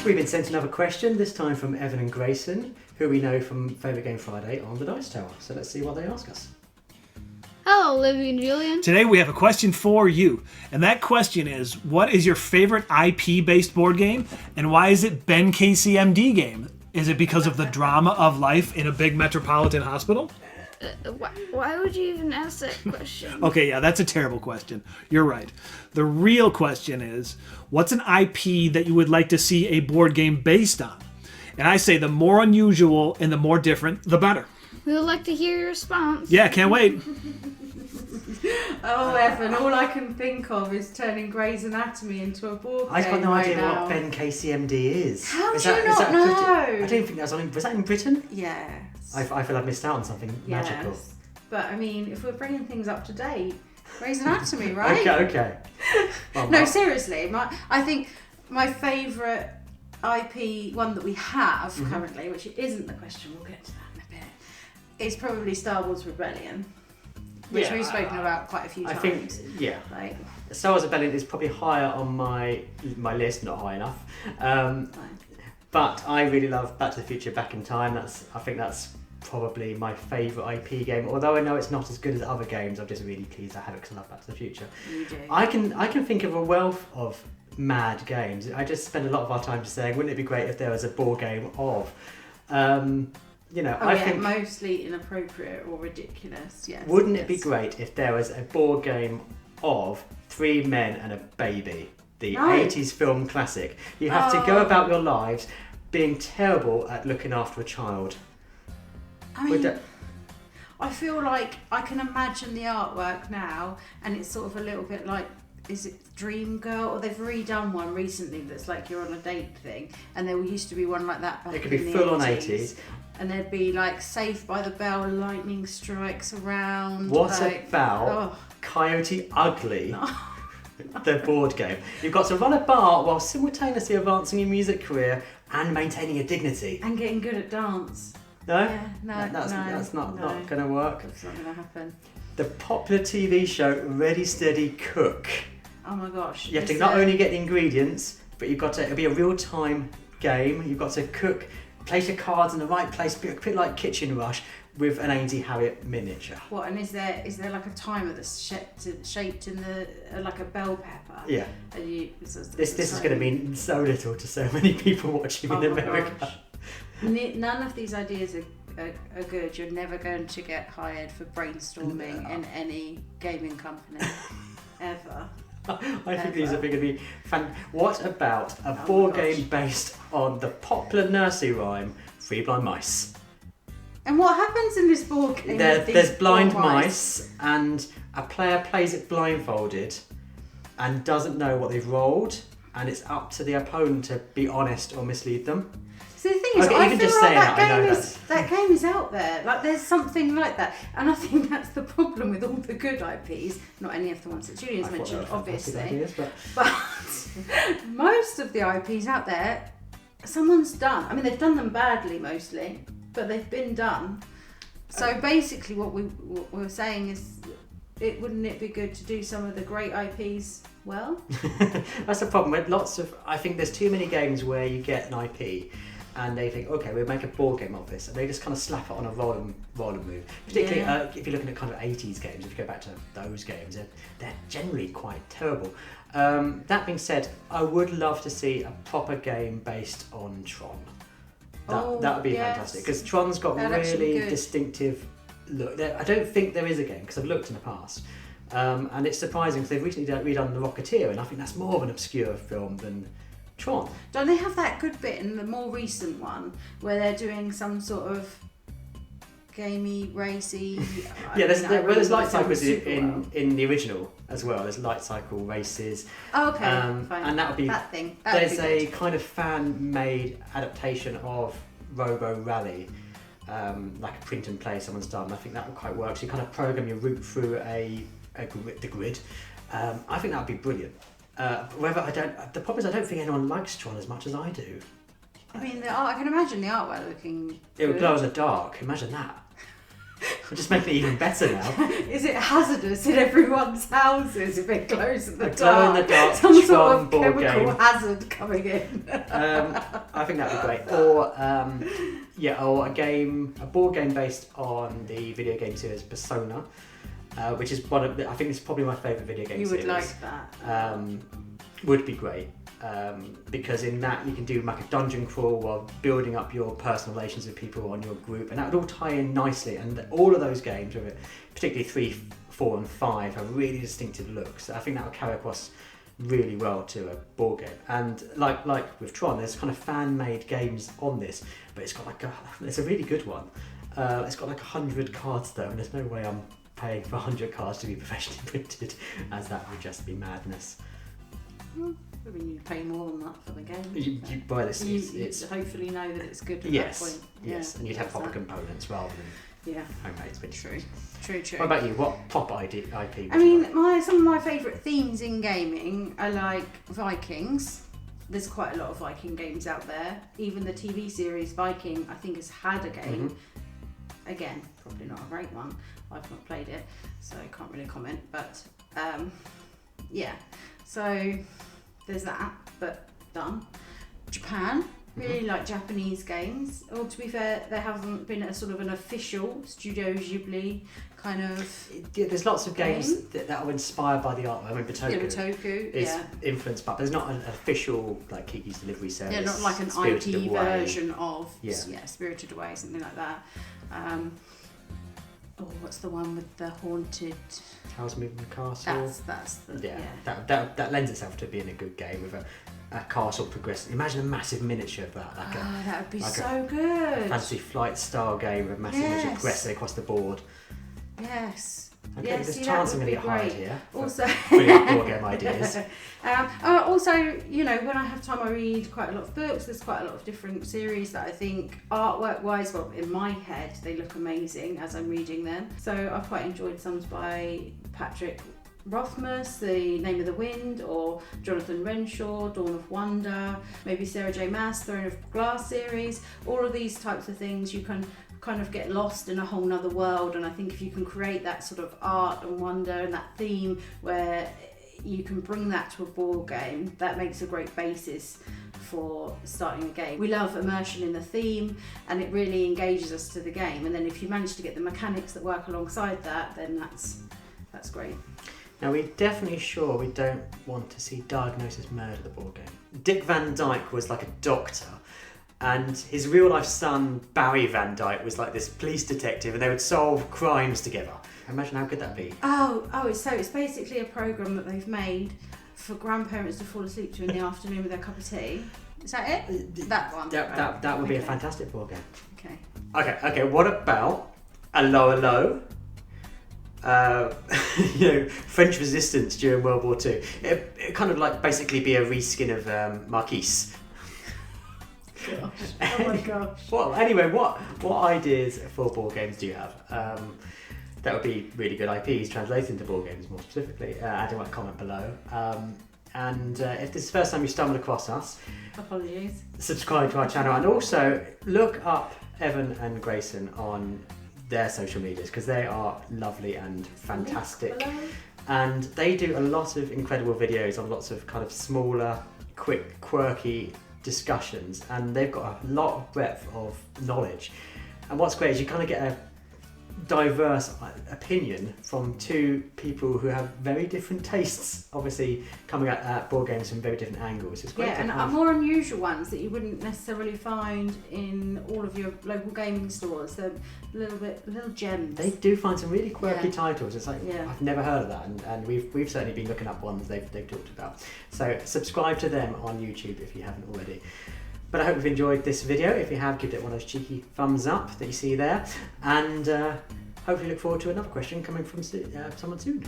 We've been sent another question, this time from Evan and Grayson, who we know from Favourite Game Friday on the Dice Tower. So let's see what they ask us. Hello, Olivia and Julian. Today we have a question for you, and that question is, what is your favorite IP-based board game, and why is it Ben KCMD game? Is it because of the drama of life in a big metropolitan hospital? Why would you even ask that question? Okay, yeah, that's a terrible question. You're right. The real question is, what's an IP that you would like to see a board game based on? And I say the more unusual and the more different, the better. We would like to hear your response. Yeah, can't wait. Oh, Evan, all I can think of is turning Grey's Anatomy into a board game. I've got no right idea now. what Ben KCMD is. How is do you that, not is that know? I don't think that's on. Was that in Britain? Yes. I feel I've missed out on something magical. Yes. But I mean, if we're bringing things up to date, Grey's Anatomy, right? Okay. Well, No, seriously. I think my favourite IP, one that we have currently, which isn't the question, we'll get to that in a bit, is probably Star Wars Rebellion, which we've spoken about quite a few times. I think, yeah. Like, Star Wars Rebellion is probably higher on my list, not high enough. But I really love Back to the Future Back in Time. I think that's probably my favourite IP game. Although I know it's not as good as other games, I'm just really pleased I have it because I love Back to the Future. you do. I can think of a wealth of mad games. I just spend a lot of our time just saying, wouldn't it be great if there was a board game of, I think mostly inappropriate or ridiculous. Yes. wouldn't it be great if there was a board game of Three Men and a Baby, the 80s film classic. You have to go about your lives being terrible at looking after a child. I mean, I feel like I can imagine the artwork now, and it's sort of a little bit like, is it Dream Girl? Or they've redone one recently that's like you're on a date thing, and there used to be one like that back in the 80s. It could be full on 80s. And there'd be like Saved by the Bell, lightning strikes around. What like, about Coyote Ugly? The board game. You've got to run a bar while simultaneously advancing your music career and maintaining your dignity. And getting good at dance. No? Yeah, That's not going to work. That's not going to happen. The popular TV show Ready Steady Cook. Oh my gosh. You have to not only get the ingredients, but it'll be a real-time game. You've got to cook, place your cards in the right place, be a bit like Kitchen Rush with an Andy Harriet miniature. What, and is there like a timer that's shaped in the like a bell pepper? Yeah. And this is going to mean so little to so many people watching in America. Gosh. None of these ideas are good. You're never going to get hired for brainstorming in any gaming company ever. I think these are going to be fun. What about a board game based on the popular nursery rhyme Three Blind Mice? And what happens in this board game? There's blind mice, and a player plays it blindfolded and doesn't know what they've rolled, and it's up to the opponent to be honest or mislead them. So the thing is, Okay, I even feel just like saying that game is out there. Like there's something like that, and I think that's the problem with all the good IPs. Not any of the ones that Julian's mentioned, obviously, ideas, but most of the IPs out there, someone's done. I mean, they've done them badly mostly, but they've been done. So basically, what we're saying is, wouldn't it be good to do some of the great IPs well? That's the problem with I think there's too many games where you get an IP and they think, okay, we'll make a board game of this, and they just kind of slap it on a roll and move. Particularly if you're looking at kind of 80s games, if you go back to those games, they're generally quite terrible. That being said, I would love to see a proper game based on Tron. That would be fantastic, because Tron's got really distinctive look. I don't think there is a game, because I've looked in the past, and it's surprising because they've recently redone The Rocketeer, and I think that's more of an obscure film than Tron. Don't they have that good bit in the more recent one where they're doing some sort of gamey, racy? There's light cycles in the original as well. There's light cycle races. Oh, okay, fine. And that would be that thing. There's a kind of fan-made adaptation of Robo Rally, like a print and play someone's done. I think that would quite work. So you kind of program your route through the grid. I think that would be brilliant. The problem is I don't think anyone likes Tron as much as I do. I mean, I can imagine the artwork looking. It would glow in the dark. Imagine that. We're just making it even better now. Is it hazardous in everyone's houses if it glows in the A glow-in-the-dark Some sort Tron of board chemical game. hazard coming in. I think that'd be great. Or or a board game based on the video game series Persona, which is I think it's probably my favourite video game series. You would like that. Would be great. Because in that you can do like a dungeon crawl while building up your personal relations with people on your group, and that would all tie in nicely. And all of those games, particularly 3, 4 and 5, have really distinctive looks. I think that would carry across really well to a board game. And like with Tron, there's kind of fan-made games on this, but it's got it's a really good one. It's got like 100 cards though, and there's no way I'm paying for 100 cards to be professionally printed, as that would just be madness. I mean, you pay more than that for the game. You buy this. You hopefully know that it's good at Yes, that point. yes, Yeah, and you'd have proper that. components rather than homemade. Which True. What about you? What top IP? I mean, some of my favourite themes in gaming are like Vikings. There's quite a lot of Viking games out there. Even the TV series Viking, I think, has had a game. Mm-hmm. Again, probably not a great one. I've not played it, so I can't really comment. But yeah, so there's that. But done. Japan. Really like Japanese games. Or to be fair, there hasn't been a sort of an official Studio Ghibli kind of. Yeah, there's lots of games that are inspired by the art. I mean, Bitoku is influenced by, but there's not an official like Kiki's Delivery Service. Yeah, not like an Spirited IT Away. version of Spirited Away, something like that. What's the one with the haunted? Howl's Moving Castle. That's the That lends itself to being a good game with a castle progressing. Imagine a massive miniature of that. That would be like so good. Fantasy Flight style game with a massive miniature progressing across the board. Yes. Okay, Yes, there's see, a that chance I'm would going to be get hired great. here. Also, Brilliant board game ideas. Also, when I have time, I read quite a lot of books. There's quite a lot of different series that I think artwork-wise, well, in my head, they look amazing as I'm reading them. So I've quite enjoyed some by Patrick Rothfuss, The Name of the Wind, or Jonathan Renshaw, Dawn of Wonder, maybe Sarah J Maas, Throne of Glass series. All of these types of things you can kind of get lost in a whole nother world, and I think if you can create that sort of art and wonder and that theme where you can bring that to a board game, that makes a great basis for starting a game. We love immersion in the theme, and it really engages us to the game, and then if you manage to get the mechanics that work alongside that, then that's great. Now, we're definitely sure we don't want to see Diagnosis Murder, the board game. Dick Van Dyke was like a doctor, and his real life son, Barry Van Dyke, was like this police detective, and they would solve crimes together. Imagine how good that'd be. It's basically a programme that they've made for grandparents to fall asleep to in the afternoon with their cup of tea. Is that it? That one? That would be a fantastic board game. Okay. Okay, what about a low? French resistance during World War II. It kind of like basically be a reskin of Marquise. Gosh. Oh my gosh. Well, anyway, what ideas for board games do you have? That would be really good IPs translated into board games more specifically. Add a comment below. And if this is the first time you stumbled across us, apologies. Subscribe to our channel, and also look up Evan and Grayson on their social medias, because they are lovely and fantastic. And they do a lot of incredible videos on lots of kind of smaller, quick, quirky discussions, and they've got a lot of breadth of knowledge. And what's great is you kind of get a diverse opinion from two people who have very different tastes, obviously coming at board games from very different angles. It's great to and have more unusual ones that you wouldn't necessarily find in all of your local gaming stores. They're little gems. They do find some really quirky titles. It's like, Yeah. I've never heard of that, and we've certainly been looking up ones they've talked about. So subscribe to them on YouTube if you haven't already. But I hope you've enjoyed this video. If you have, give it one of those cheeky thumbs up that you see there, and hopefully look forward to another question coming from someone soon.